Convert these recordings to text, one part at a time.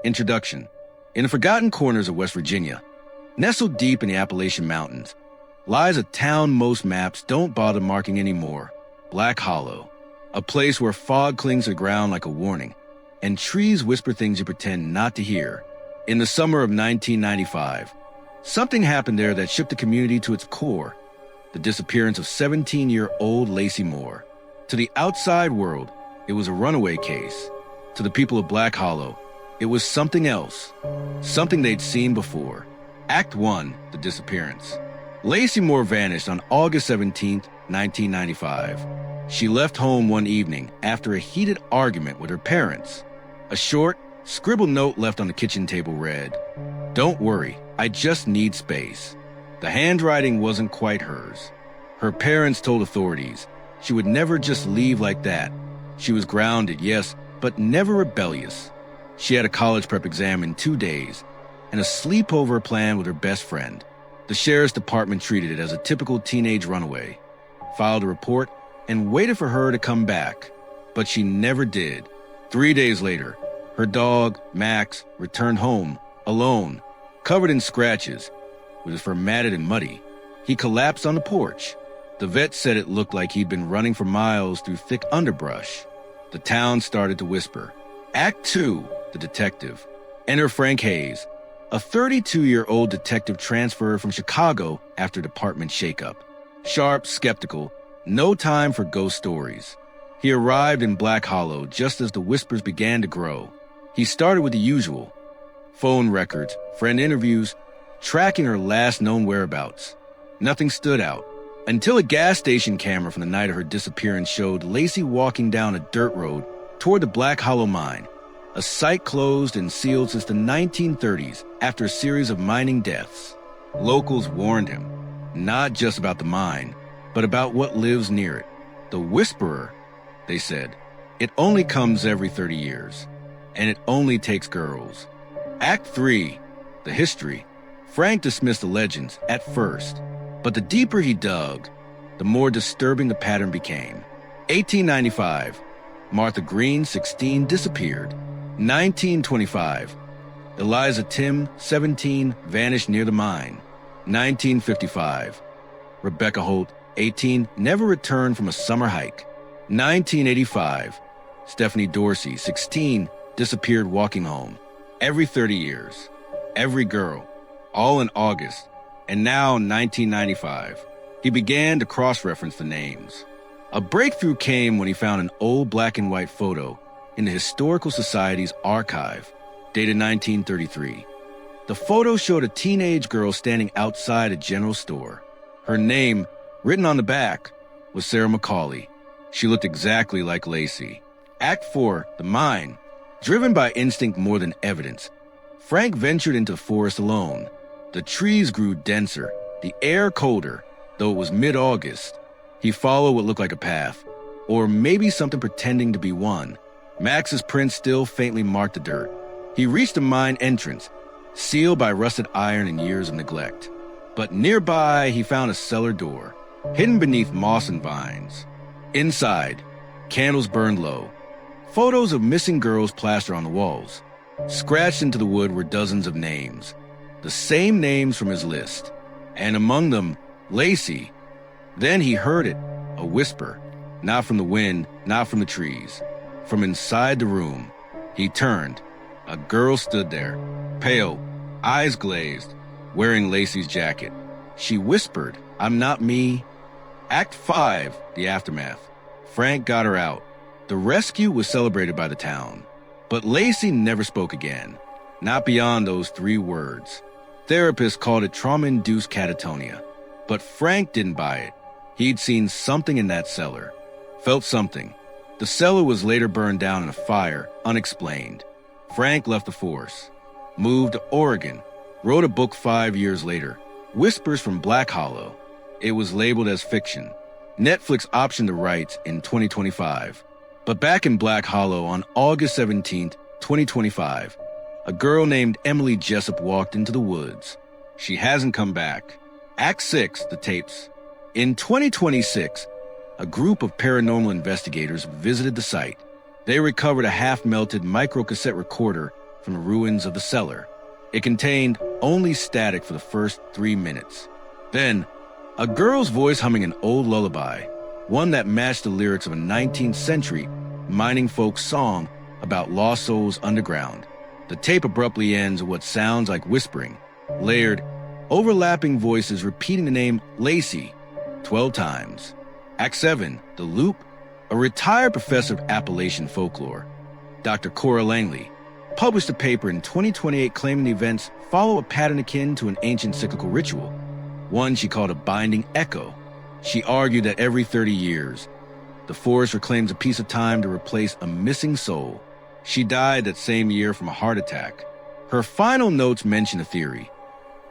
Introduction. In the forgotten corners of West Virginia, nestled deep in the Appalachian Mountains, lies a town most maps don't bother marking anymore, Black Hollow, a place where fog clings to the ground like a warning, and trees whisper things you pretend not to hear. In the summer of 1995, something happened there that shook the community to its core, the disappearance of 17-year-old Lacey Moore. To the outside world, it was a runaway case. To the people of Black Hollow, it was something else, something they'd seen before. Act 1, The Disappearance. Lacey Moore vanished on August 17, 1995. She left home one evening after a heated argument with her parents. A short, scribbled note left on the kitchen table read, "Don't worry, I just need space." The handwriting wasn't quite hers. Her parents told authorities she would never just leave like that. She was grounded, yes, but never rebellious. She had a college prep exam in 2 days and a sleepover plan with her best friend. The sheriff's department treated it as a typical teenage runaway, filed a report, and waited for her to come back. But she never did. 3 days later, her dog, Max, returned home, alone, covered in scratches, with his fur matted and muddy. He collapsed on the porch. The vet said it looked like he'd been running for miles through thick underbrush. The town started to whisper. Act 2, The Detective. Enter Frank Hayes, a 32-year-old detective transferred from Chicago after department shakeup. Sharp, skeptical, no time for ghost stories. He arrived in Black Hollow just as the whispers began to grow. He started with the usual: phone records, friend interviews, tracking her last known whereabouts. Nothing stood out, until a gas station camera from the night of her disappearance showed Lacey walking down a dirt road toward the Black Hollow mine, a site closed and sealed since the 1930s after a series of mining deaths. Locals warned him, not just about the mine, but about what lives near it. The Whisperer, they said, it only comes every 30 years, and it only takes girls. Act 3, The History. Frank dismissed the legends at first, but the deeper he dug, the more disturbing the pattern became. 1895, Martha Green, 16, disappeared. 1925, Eliza Tim, 17, vanished near the mine. 1955, Rebecca Holt, 18, never returned from a summer hike. 1985, Stephanie Dorsey, 16, disappeared walking home. Every 30 years, every girl, all in August, and now 1995. He began to cross-reference the names. A breakthrough came when he found an old black and white photo in the Historical Society's archive, dated 1933. The photo showed a teenage girl standing outside a general store. Her name, written on the back, was Sarah McCauley. She looked exactly like Lacey. Act 4, The Mine. Driven by instinct more than evidence, Frank ventured into the forest alone. The trees grew denser, the air colder, though it was mid-August. He followed what looked like a path, or maybe something pretending to be one. Max's prints still faintly marked the dirt. He reached the mine entrance, sealed by rusted iron and years of neglect. But nearby, he found a cellar door, hidden beneath moss and vines. Inside, candles burned low. Photos of missing girls plastered on the walls. Scratched into the wood were dozens of names, the same names from his list, and among them, Lacey. Then he heard it, a whisper, not from the wind, not from the trees. From inside the room, he turned. A girl stood there, pale, eyes glazed, wearing Lacey's jacket. She whispered, "I'm not me." Act 5, The Aftermath. Frank got her out. The rescue was celebrated by the town. But Lacey never spoke again, not beyond those 3 words. Therapists called it trauma-induced catatonia. But Frank didn't buy it. He'd seen something in that cellar, felt something. The cellar was later burned down in a fire, unexplained. Frank left the force, moved to Oregon, wrote a book 5 years later, Whispers from Black Hollow. It was labeled as fiction. Netflix optioned the rights in 2025. But back in Black Hollow on August 17, 2025, a girl named Emily Jessup walked into the woods. She hasn't come back. Act 6, The Tapes. In 2026, a group of paranormal investigators visited the site. They recovered a half-melted microcassette recorder from the ruins of the cellar. It contained only static for the first 3 minutes. Then, a girl's voice humming an old lullaby, one that matched the lyrics of a 19th century mining folk song about lost souls underground. The tape abruptly ends with what sounds like whispering, layered, overlapping voices repeating the name Lacey 12 times. Act 7, The Loop. A retired professor of Appalachian folklore, Dr. Cora Langley, published a paper in 2028 claiming the events follow a pattern akin to an ancient cyclical ritual, one she called a binding echo. She argued that every 30 years, the forest reclaims a piece of time to replace a missing soul. She died that same year from a heart attack. Her final notes mention a theory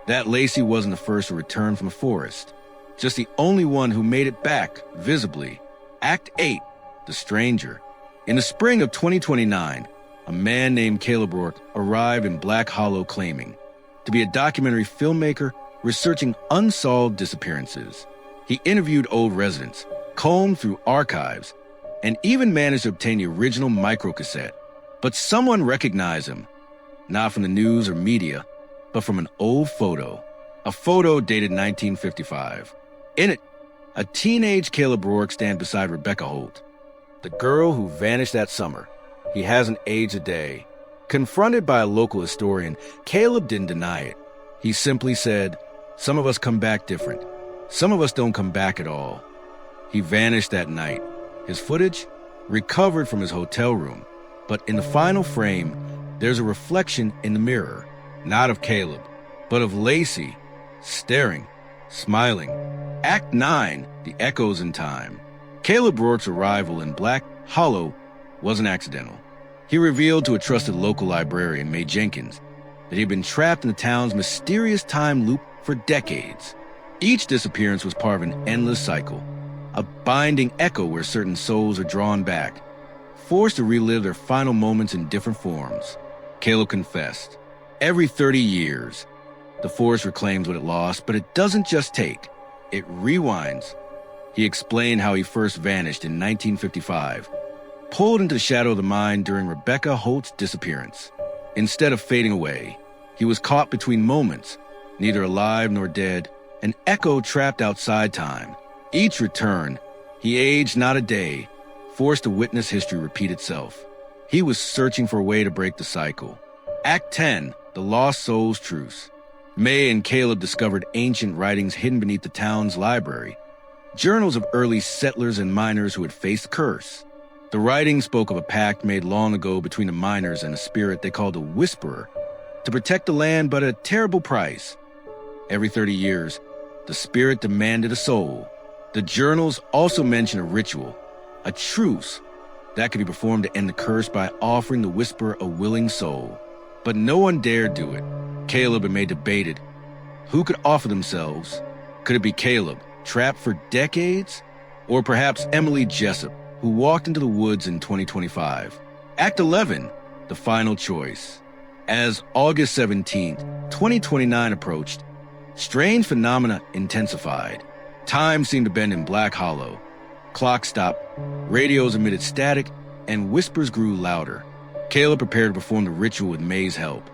that Lacey wasn't the first to return from the forest, just the only one who made it back visibly. Act 8, The Stranger. In the spring of 2029, a man named Caleb Rourke arrived in Black Hollow claiming to be a documentary filmmaker researching unsolved disappearances. He interviewed old residents, combed through archives, and even managed to obtain the original microcassette. But someone recognized him, not from the news or media, but from an old photo, a photo dated 1955. In it, a teenage Caleb Rourke stands beside Rebecca Holt, the girl who vanished that summer. He hasn't aged a day. Confronted by a local historian, Caleb didn't deny it. He simply said, "Some of us come back different. Some of us don't come back at all." He vanished that night. His footage recovered from his hotel room, but in the final frame, there's a reflection in the mirror, not of Caleb, but of Lacey, staring, smiling. Act 9, The Echoes in Time. Caleb Rourke's arrival in Black Hollow wasn't accidental. He revealed to a trusted local librarian, Mae Jenkins, that he'd been trapped in the town's mysterious time loop for decades. Each disappearance was part of an endless cycle, a binding echo where certain souls are drawn back, forced to relive their final moments in different forms. Caleb confessed, every 30 years, the forest reclaims what it lost, but it doesn't just take, it rewinds. He explained how he first vanished in 1955, pulled into the shadow of the mine during Rebecca Holt's disappearance. Instead of fading away, he was caught between moments, neither alive nor dead, an echo trapped outside time. Each return, he aged not a day, forced to witness history repeat itself. He was searching for a way to break the cycle. Act 10, The Lost Souls Truce. Mae and Caleb discovered ancient writings hidden beneath the town's library, journals of early settlers and miners who had faced curse. The writings spoke of a pact made long ago between the miners and a spirit they called a whisperer, to protect the land but at a terrible price. Every 30 years, the spirit demanded a soul. The journals also mention a ritual, a truce, that could be performed to end the curse by offering the whisperer a willing soul. But no one dared do it. Caleb and Mae debated who could offer themselves. Could it be Caleb, trapped for decades? Or perhaps Emily Jessup, who walked into the woods in 2025? Act 11, The Final Choice. As August 17th, 2029 approached, strange phenomena intensified. Time seemed to bend in Black Hollow. Clocks stopped, radios emitted static, and whispers grew louder. Caleb prepared to perform the ritual with Mae's help,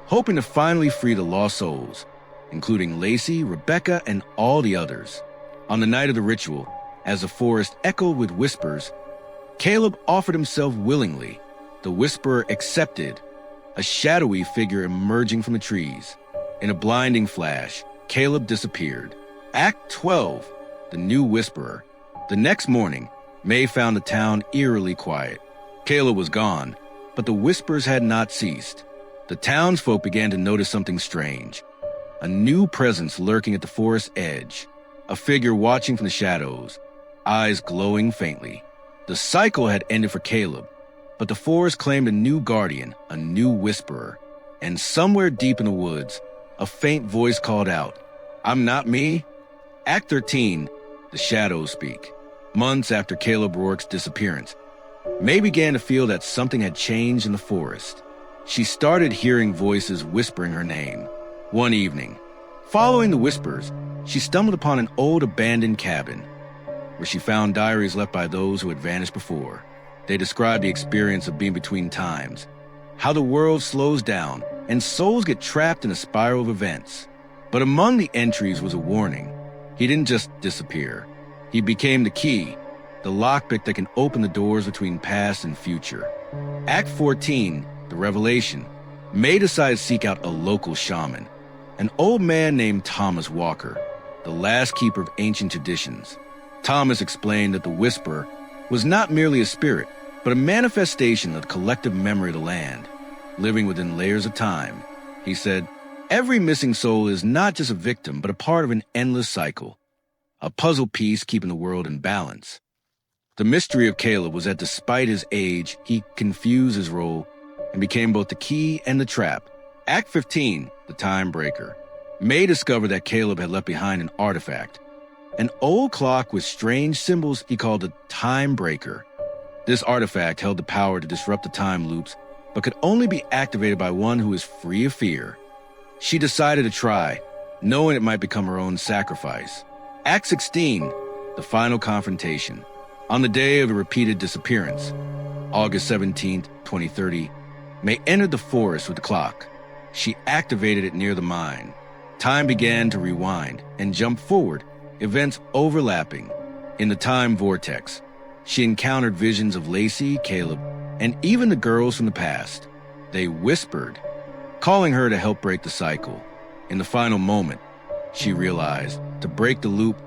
hoping to finally free the lost souls, including Lacey, Rebecca, and all the others. On the night of the ritual, as the forest echoed with whispers, Caleb offered himself willingly. The whisperer accepted, a shadowy figure emerging from the trees. In a blinding flash, Caleb disappeared. Act 12, The New Whisperer. The next morning, Mae found the town eerily quiet. Caleb was gone, but the whispers had not ceased. The townsfolk began to notice something strange. A new presence lurking at the forest's edge. A figure watching from the shadows, eyes glowing faintly. The cycle had ended for Caleb, but the forest claimed a new guardian, a new whisperer. And somewhere deep in the woods, a faint voice called out, "I'm not me." Act 13, The Shadows Speak. Months after Caleb Rourke's disappearance, Mae began to feel that something had changed in the forest. She started hearing voices whispering her name. One evening, following the whispers, she stumbled upon an old abandoned cabin, where she found diaries left by those who had vanished before. They described the experience of being between times, how the world slows down and souls get trapped in a spiral of events. But among the entries was a warning. He didn't just disappear. He became the key, the lockpick that can open the doors between past and future. Act 14, the revelation. May decides to seek out a local shaman, an old man named Thomas Walker, the last keeper of ancient traditions. Thomas explained that the Whisperer was not merely a spirit, but a manifestation of the collective memory of the land, living within layers of time. He said, every missing soul is not just a victim, but a part of an endless cycle, a puzzle piece keeping the world in balance. The mystery of Caleb was that despite his age, he confused his role and became both the key and the trap. Act 15, the Time Breaker. May discovered that Caleb had left behind an artifact, an old clock with strange symbols he called a Time Breaker. This artifact held the power to disrupt the time loops, but could only be activated by one who is free of fear. She decided to try, knowing it might become her own sacrifice. Act 16, the final confrontation. On the day of the repeated disappearance, August 17th, 2030, May entered the forest with the clock. She activated it near the mine. Time began to rewind and jump forward, events overlapping. In the time vortex, she encountered visions of Lacey, Caleb, and even the girls from the past. They whispered, calling her to help break the cycle. In the final moment, she realized to break the loop,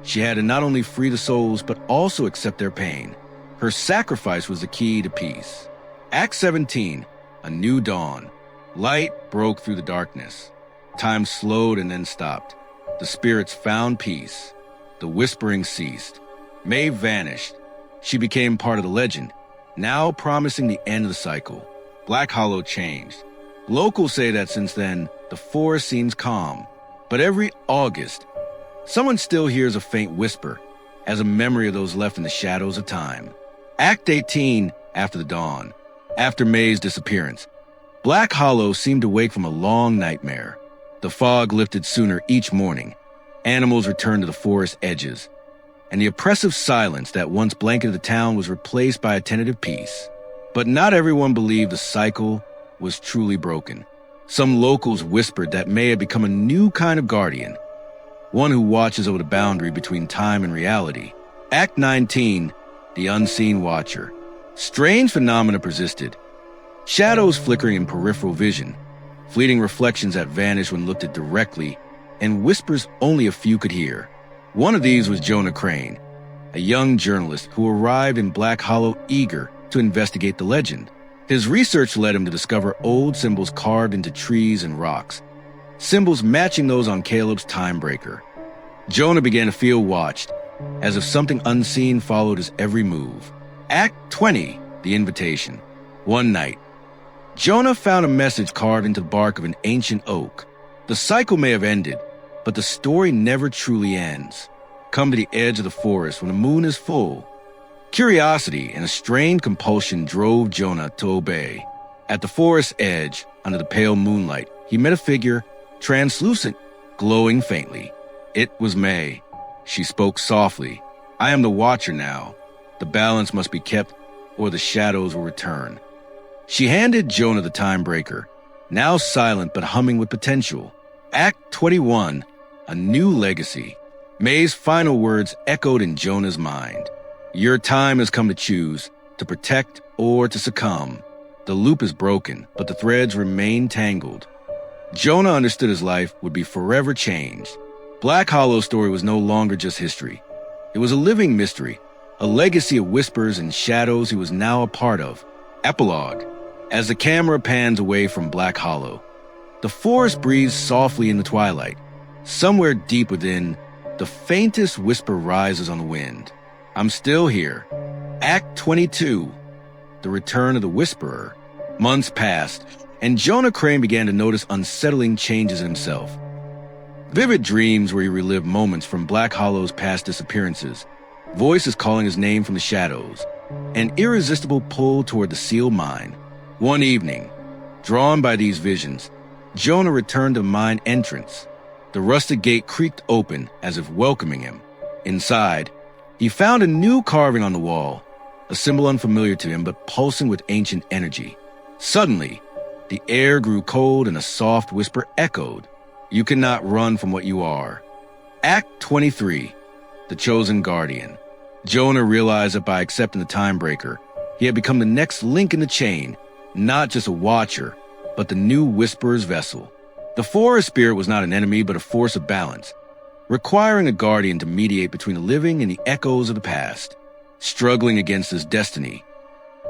she had to not only free the souls, but also accept their pain. Her sacrifice was the key to peace. Act 17, a new dawn. Light broke through the darkness. Time slowed and then stopped. The spirits found peace. The whispering ceased. May vanished. She became part of the legend, now promising the end of the cycle. Black Hollow changed. Locals say that since then, the forest seems calm. But every August, someone still hears a faint whisper, as a memory of those left in the shadows of time. Act 18, after the dawn. After May's disappearance, Black Hollow seemed to wake from a long nightmare. The fog lifted sooner each morning. Animals returned to the forest edges, and the oppressive silence that once blanketed the town was replaced by a tentative peace. But not everyone believed the cycle was truly broken. Some locals whispered that May had become a new kind of guardian, one who watches over the boundary between time and reality. Act 19, the unseen watcher. Strange phenomena persisted. Shadows flickering in peripheral vision, fleeting reflections that vanished when looked at directly, and whispers only a few could hear. One of these was Jonah Crane, a young journalist who arrived in Black Hollow eager to investigate the legend. His research led him to discover old symbols carved into trees and rocks, symbols matching those on Caleb's time breaker. Jonah began to feel watched, as if something unseen followed his every move. Act 20, the invitation. One night, Jonah found a message carved into the bark of an ancient oak. The cycle may have ended, but the story never truly ends. Come to the edge of the forest when the moon is full. Curiosity and a strained compulsion drove Jonah to obey. At the forest's edge, under the pale moonlight, he met a figure, translucent, glowing faintly. It was May. She spoke softly. I am the watcher now. The balance must be kept, or the shadows will return. She handed Jonah the time breaker, now silent but humming with potential. Act 21, a new legacy. May's final words echoed in Jonah's mind. Your time has come to choose, to protect or to succumb. The loop is broken, but the threads remain tangled. Jonah understood his life would be forever changed. Black Hollow's story was no longer just history. It was a living mystery, a legacy of whispers and shadows he was now a part of. Epilogue. As the camera pans away from Black Hollow, the forest breathes softly in the twilight. Somewhere deep within, the faintest whisper rises on the wind. I'm still here. Act 22. The return of the Whisperer. Months passed, and Jonah Crane began to notice unsettling changes in himself. Vivid dreams where he relived moments from Black Hollow's past disappearances, voices calling his name from the shadows, an irresistible pull toward the sealed mine. One evening, drawn by these visions, Jonah returned to the mine entrance. The rusted gate creaked open as if welcoming him. Inside, he found a new carving on the wall, a symbol unfamiliar to him but pulsing with ancient energy. Suddenly, the air grew cold and a soft whisper echoed. You cannot run from what you are. Act 23, The Chosen Guardian. Jonah realized that by accepting the Timebreaker, he had become the next link in the chain, not just a watcher, but the new Whisperer's vessel. The forest spirit was not an enemy, but a force of balance, requiring a guardian to mediate between the living and the echoes of the past. Struggling against his destiny,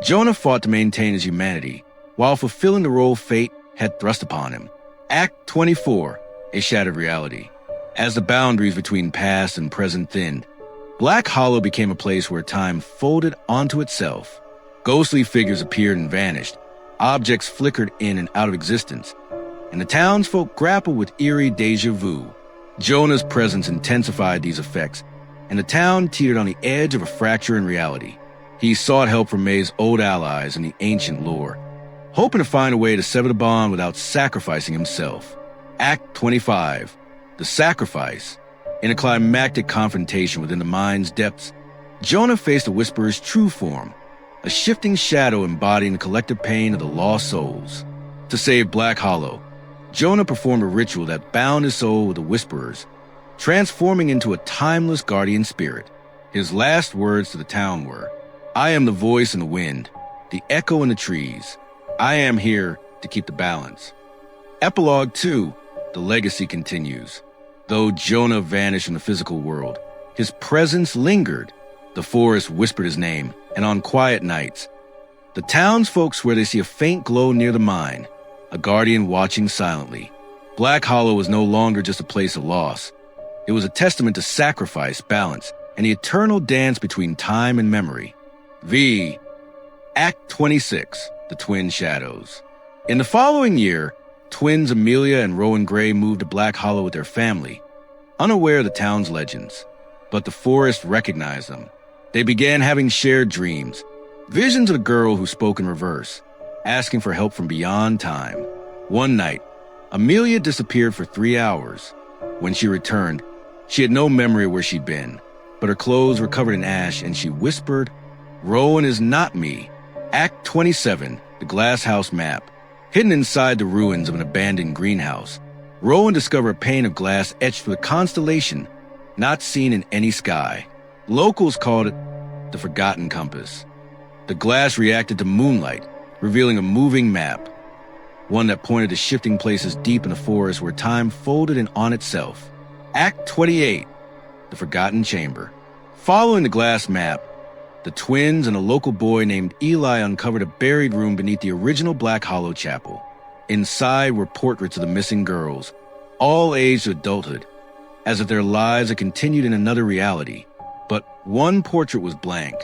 Jonah fought to maintain his humanity, while fulfilling the role fate had thrust upon him. Act 24, A Shattered Reality. As the boundaries between past and present thinned, Black Hollow became a place where time folded onto itself. Ghostly figures appeared and vanished, objects flickered in and out of existence, and the townsfolk grappled with eerie déjà vu. Jonah's presence intensified these effects, and the town teetered on the edge of a fracture in reality. He sought help from May's old allies in the ancient lore, hoping to find a way to sever the bond without sacrificing himself. Act 25, The Sacrifice. In a climactic confrontation within the mind's depths, Jonah faced the Whisperer's true form, a shifting shadow embodying the collective pain of the lost souls. To save Black Hollow, Jonah performed a ritual that bound his soul with the Whisperer's, transforming into a timeless guardian spirit. His last words to the town were, "I am the voice in the wind, the echo in the trees. I am here to keep the balance." Epilogue 2, The Legacy continues. Though Jonah vanished from the physical world, his presence lingered. The forest whispered his name, and on quiet nights, the townsfolk swear they see a faint glow near the mine, a guardian watching silently. Black Hollow was no longer just a place of loss. It was a testament to sacrifice, balance, and the eternal dance between time and memory. Act 26, The Twin Shadows. In the following year, twins Amelia and Rowan Gray moved to Black Hollow with their family, unaware of the town's legends. But the forest recognized them. They began having shared dreams, visions of the girl who spoke in reverse, asking for help from beyond time. One night, Amelia disappeared for 3 hours. When she returned, she had no memory of where she'd been, but her clothes were covered in ash, and she whispered, "Rowan is not me." Act 27, The Glass House Map. Hidden inside the ruins of an abandoned greenhouse, Rowan discovered a pane of glass etched with a constellation not seen in any sky. Locals called it the Forgotten Compass. The glass reacted to moonlight, revealing a moving map, one that pointed to shifting places deep in the forest where time folded in on itself. Act 28, The Forgotten Chamber. Following the glass map, the twins and a local boy named Eli uncovered a buried room beneath the original Black Hollow Chapel. Inside were portraits of the missing girls, all aged to adulthood, as if their lives had continued in another reality. But one portrait was blank.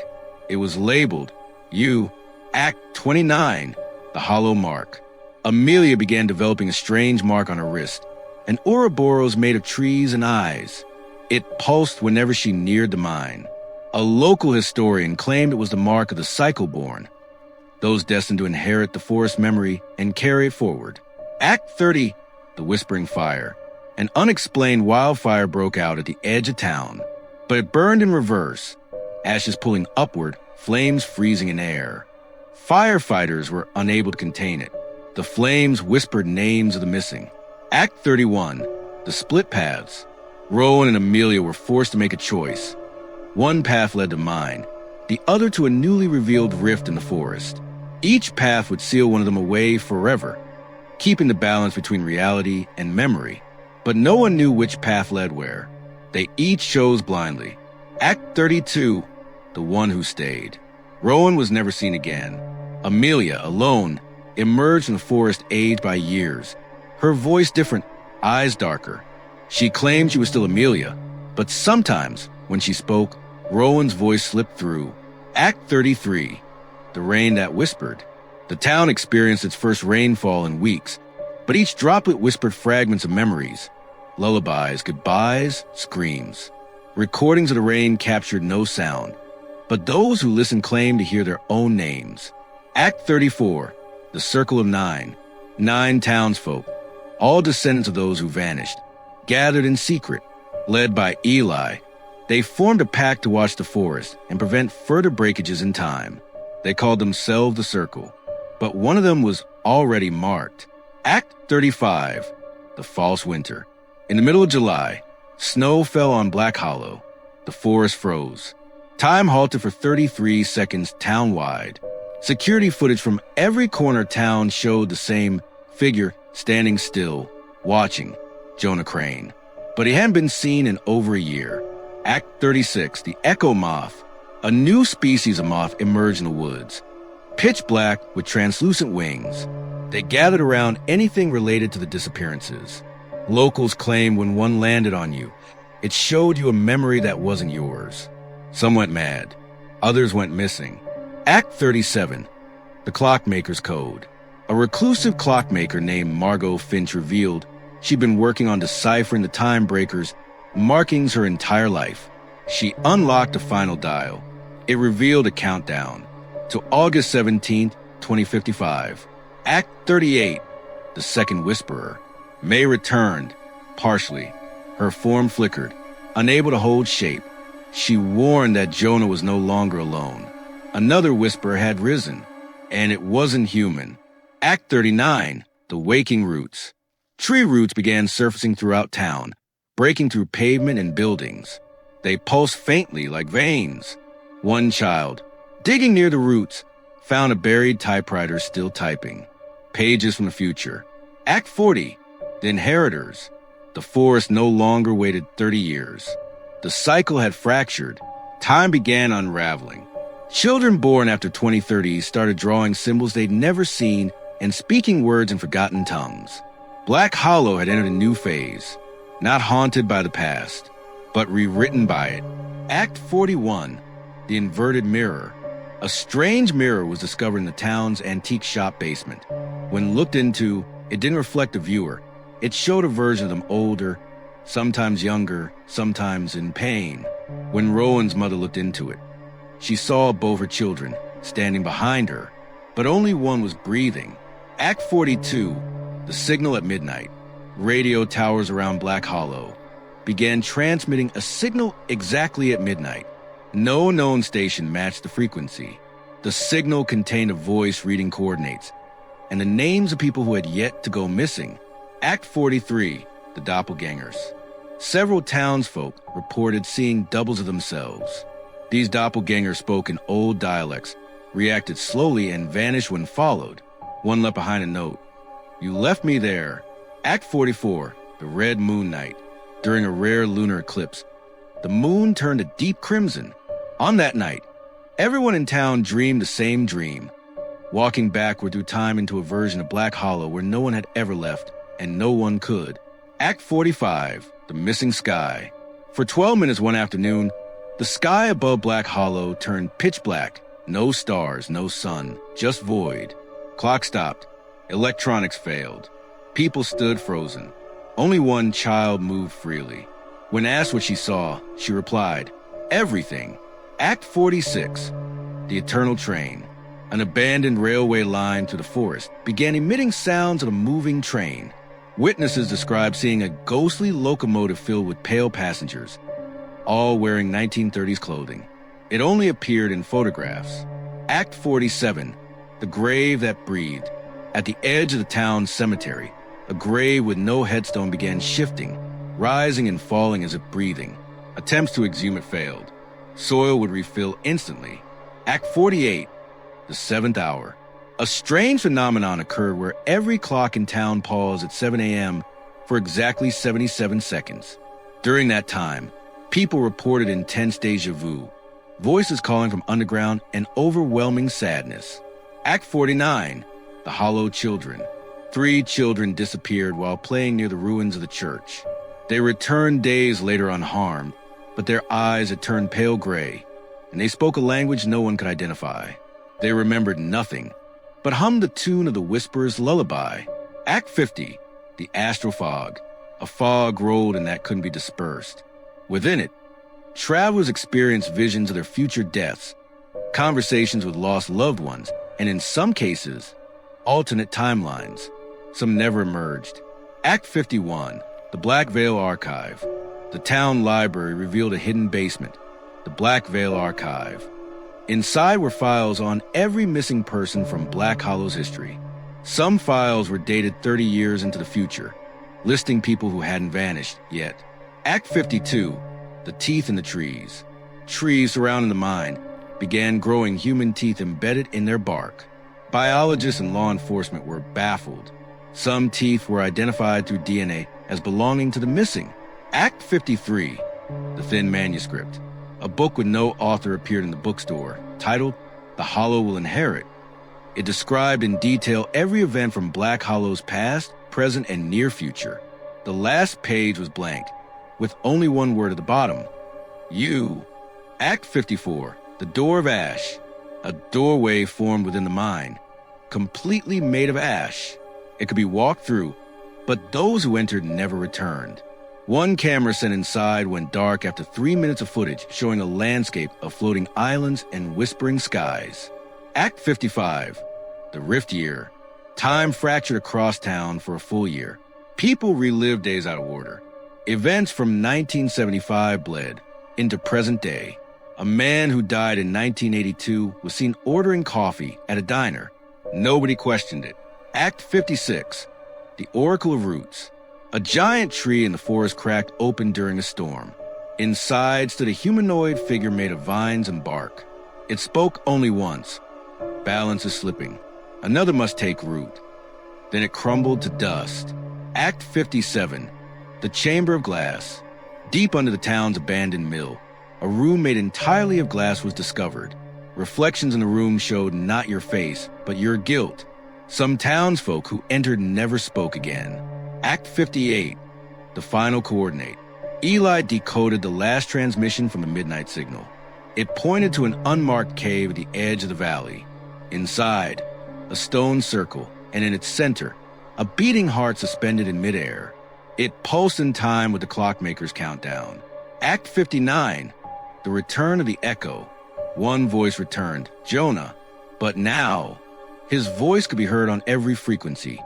It was labeled, "You, Act 29, The Hollow Mark." Amelia began developing a strange mark on her wrist, an Ouroboros made of trees and eyes. It pulsed whenever she neared the mine. A local historian claimed it was the mark of the cycle-born, those destined to inherit the forest memory and carry it forward. Act 30, The Whispering Fire. An unexplained wildfire broke out at the edge of town, but it burned in reverse, ashes pulling upward, flames freezing in air. Firefighters were unable to contain it. The flames whispered names of the missing. Act 31, The Split Paths. Rowan and Amelia were forced to make a choice. One path led to mine, the other to a newly revealed rift in the forest. Each path would seal one of them away forever, keeping the balance between reality and memory. But no one knew which path led where. They each chose blindly. Act 32, The One Who Stayed. Rowan was never seen again. Amelia, alone, emerged from the forest aged by years. Her voice different, eyes darker. She claimed she was still Amelia, but sometimes, when she spoke, Rowan's voice slipped through. Act 33, The Rain That Whispered. The town experienced its first rainfall in weeks, but each droplet whispered fragments of memories, lullabies, goodbyes, screams. Recordings of the rain captured no sound, but those who listened claimed to hear their own names. Act 34, The Circle of Nine. 9 townsfolk, all descendants of those who vanished, gathered in secret, led by Eli. They formed a pact to watch the forest and prevent further breakages in time. They called themselves the Circle. but one of them was already marked. Act 35, The False Winter. In the middle of July, snow fell on Black Hollow. The forest froze. Time halted for 33 seconds town-wide. Security footage from every corner of town showed the same figure standing still, watching Jonah Crane. But he hadn't been seen in over a year. Act 36, The Echo Moth. A new species of moth emerged in the woods. Pitch black with translucent wings. They gathered around anything related to the disappearances. Locals claim when one landed on you, it showed you a memory that wasn't yours. Some went mad. Others went missing. Act 37, The Clockmaker's Code. A reclusive clockmaker named Margot Finch revealed she'd been working on deciphering the time breakers' markings her entire life. She unlocked a final dial. It revealed a countdown to August 17th, 2055. Act 38, The Second Whisperer. May returned, partially. Her form flickered, unable to hold shape. She warned that Jonah was no longer alone. Another whisperer had risen, and it wasn't human. Act 39, The Waking Roots. Tree roots began surfacing throughout town, breaking through pavement and buildings. They pulsed faintly like veins. One child, digging near the roots, found a buried typewriter still typing. Pages from the future. Act 40, The Inheritors. The forest no longer waited 30 years. The cycle had fractured. Time began unraveling. Children born after 2030 started drawing symbols they'd never seen and speaking words in forgotten tongues. Black Hollow had entered a new phase, not haunted by the past, but rewritten by it. Act 41, The Inverted Mirror. A strange mirror was discovered in the town's antique shop basement. When looked into, it didn't reflect the viewer. It showed a version of them older, sometimes younger, sometimes in pain. When Rowan's mother looked into it, she saw both her children standing behind her, but only one was breathing. Act 42, The Signal at Midnight. Radio towers around Black Hollow began transmitting a signal exactly at midnight. No known station matched the frequency. The signal contained a voice reading coordinates and the names of people who had yet to go missing. Act 43, The Doppelgangers. Several townsfolk reported seeing doubles of themselves. These doppelgangers spoke in old dialects, reacted slowly, and vanished when followed. One left behind a note. You left me there. Act 44, The Red Moon Night. During a rare lunar eclipse, the moon turned a deep crimson. On that night, everyone in town dreamed the same dream, walking backward through time into a version of Black Hollow where no one had ever left and no one could. Act 45, The Missing Sky. For 12 minutes one afternoon, the sky above Black Hollow turned pitch black. No stars, no sun, just void. Clock stopped. Electronics failed. People stood frozen. Only one child moved freely. When asked what she saw, she replied, everything. Act 46, The Eternal Train. An abandoned railway line through the forest began emitting sounds of a moving train. Witnesses described seeing a ghostly locomotive filled with pale passengers, all wearing 1930s clothing. It only appeared in photographs. Act 47, The Grave That Breathed. At the edge of the town's cemetery, a grave with no headstone began shifting, rising and falling as if breathing. Attempts to exhume it failed. Soil would refill instantly. Act 48, The Seventh Hour. A strange phenomenon occurred where every clock in town paused at 7 a.m. for exactly 77 seconds. During that time, people reported intense deja vu, voices calling from underground, and overwhelming sadness. Act 49, The Hollow Children. 3 children disappeared while playing near the ruins of the church. They returned days later unharmed, but their eyes had turned pale gray, and they spoke a language no one could identify. They remembered nothing, but hummed the tune of the Whisperer's lullaby. Act 50, The Astral Fog. A fog rolled and that couldn't be dispersed. Within it, travelers experienced visions of their future deaths, conversations with lost loved ones, and in some cases, alternate timelines. Some never emerged. Act 51, The Black Veil Archive. The town library revealed a hidden basement, the Black Veil Archive. Inside were files on every missing person from Black Hollow's history. Some files were dated 30 years into the future, listing people who hadn't vanished yet. Act 52, the teeth in the trees. Trees surrounding the mine began growing human teeth embedded in their bark. Biologists and law enforcement were baffled. Some teeth were identified through DNA as belonging to the missing. Act 53, the thin manuscript. A book with no author appeared in the bookstore, titled The Hollow Will Inherit. It described in detail every event from Black Hollow's past, present, and near future. The last page was blank, with only one word at the bottom: you. Act 54, the Door of Ash. A doorway formed within the mine, completely made of ash. It could be walked through, but those who entered never returned. One camera sent inside went dark after 3 minutes of footage showing a landscape of floating islands and whispering skies. Act 55, the Rift Year. Time fractured across town for a full year. People relived days out of order. Events from 1975 bled into present day. A man who died in 1982 was seen ordering coffee at a diner. Nobody questioned it. Act 56, the Oracle of Roots. A giant tree in the forest cracked open during a storm. Inside stood a humanoid figure made of vines and bark. It spoke only once. Balance is slipping. Another must take root. Then it crumbled to dust. Act 57, the Chamber of Glass. Deep under the town's abandoned mill, a room made entirely of glass was discovered. Reflections in the room showed not your face, but your guilt. Some townsfolk who entered never spoke again. Act 58, the Final Coordinate. Eli decoded the last transmission from the midnight signal. It pointed to an unmarked cave at the edge of the valley. Inside, a stone circle, and in its center, a beating heart suspended in midair. It pulsed in time with the clockmaker's countdown. Act 59, the Return of the Echo. One voice returned, Jonah. But now, his voice could be heard on every frequency.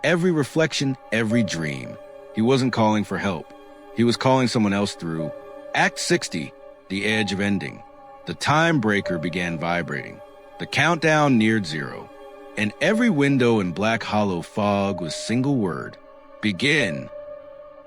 Every reflection, every dream. He wasn't calling for help. He was calling someone else through. Act 60, the Edge of Ending. The time breaker began vibrating. The countdown neared zero. And every window in Black Hollow fog was single word: begin.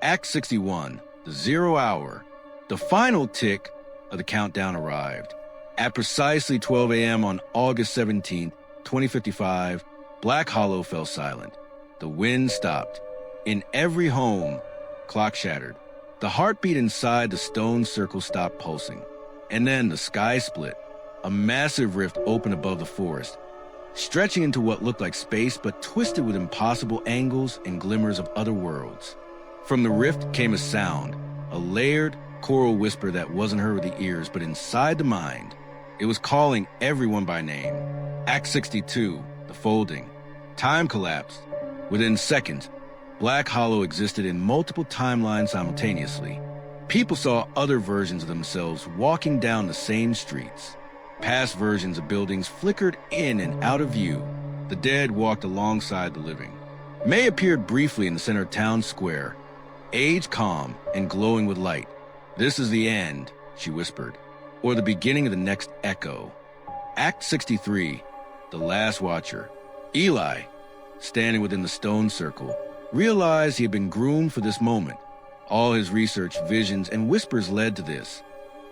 Act 61, the 0 hour. The final tick of the countdown arrived. At precisely 12 a.m. on August 17th, 2055, Black Hollow fell silent. The wind stopped. In every home, clock shattered. The heartbeat inside the stone circle stopped pulsing. And then the sky split. A massive rift opened above the forest, stretching into what looked like space but twisted with impossible angles and glimmers of other worlds. From the rift came a sound, a layered, choral whisper that wasn't heard with the ears but inside the mind. It was calling everyone by name. Act 62, the folding. Time collapsed. Within seconds, Black Hollow existed in multiple timelines simultaneously. People saw other versions of themselves walking down the same streets. Past versions of buildings flickered in and out of view. The dead walked alongside the living. May appeared briefly in the center of town square, age calm and glowing with light. "This is the end," she whispered, "or the beginning of the next echo." Act 63, the last watcher. Eli, standing within the stone circle, realized he had been groomed for this moment. All his research, visions, and whispers led to this: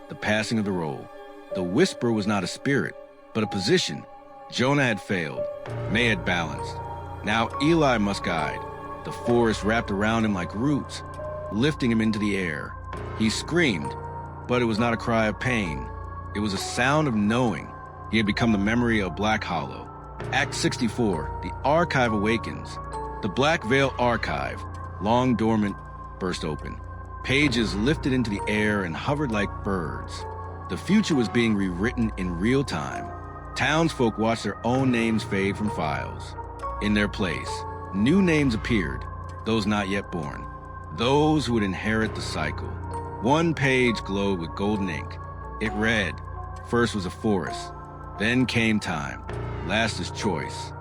the passing of the role. The whisper was not a spirit, but a position. Jonah had failed. May had balanced. Now Eli must guide. The forest wrapped around him like roots, lifting him into the air. He screamed, but it was not a cry of pain. It was a sound of knowing. He had become the memory of Black Hollow. Act 64, the archive awakens. The Black Veil archive, long dormant, burst open. Pages lifted into the air and hovered like birds. The future was being rewritten in real time. Townsfolk watched their own names fade from files. In their place, new names appeared, those not yet born, those who would inherit the cycle. One page glowed with golden ink. It read, "First was a forest, then came time, last is choice."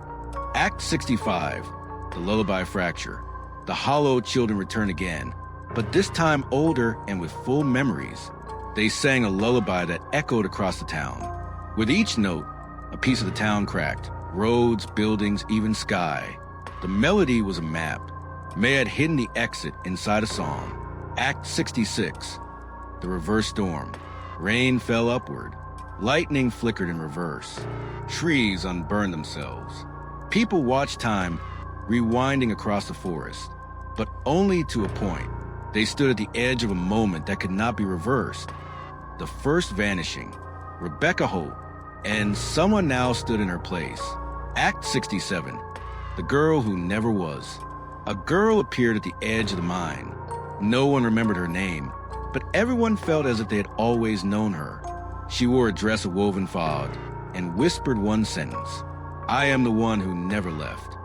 Act 65, the lullaby fracture. The Hollow children return again, but this time older and with full memories. They sang a lullaby that echoed across the town. With each note, a piece of the town cracked. Roads, buildings, even sky. The melody was a map. May had hidden the exit inside a song. Act 66. The reverse storm. Rain fell upward. Lightning flickered in reverse. Trees unburned themselves. People watched time rewinding across the forest, but only to a point. They stood at the edge of a moment that could not be reversed. The first vanishing. Rebecca Holt. And someone now stood in her place. Act 67. The girl who never was. A girl appeared at the edge of the mine. No one remembered her name, but everyone felt as if they had always known her. She wore a dress of woven fog and whispered one sentence. I am the one who never left.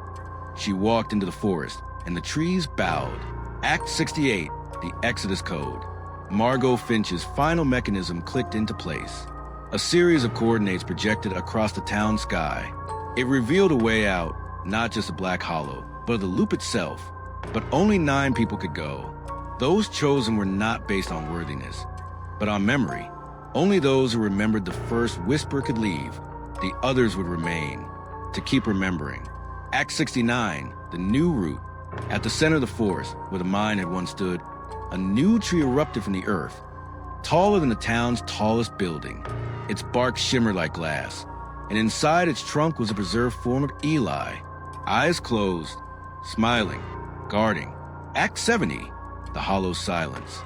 She walked into the forest, and the trees bowed. Act 68, the Exodus Code. Margot Finch's final mechanism clicked into place. A series of coordinates projected across the town sky. It revealed a way out, not just a black hollow, but the loop itself. But only 9 people could go. Those chosen were not based on worthiness, but on memory. Only those who remembered the first whisper could leave. The others would remain, to keep remembering. Act 69, the new route. At the center of the forest, where the mine had once stood, a new tree erupted from the earth, taller than the town's tallest building. Its bark shimmered like glass, and inside its trunk was a preserved form of Eli, eyes closed, smiling, guarding. Act 70, the hollow silence.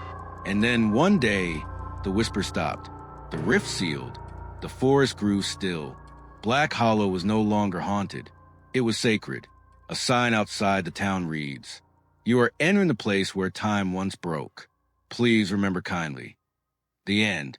And then one day, the whisper stopped. The rift sealed. The forest grew still. Black Hollow was no longer haunted. It was sacred. A sign outside the town reads, You are entering the place where time once broke. Please remember kindly. The end.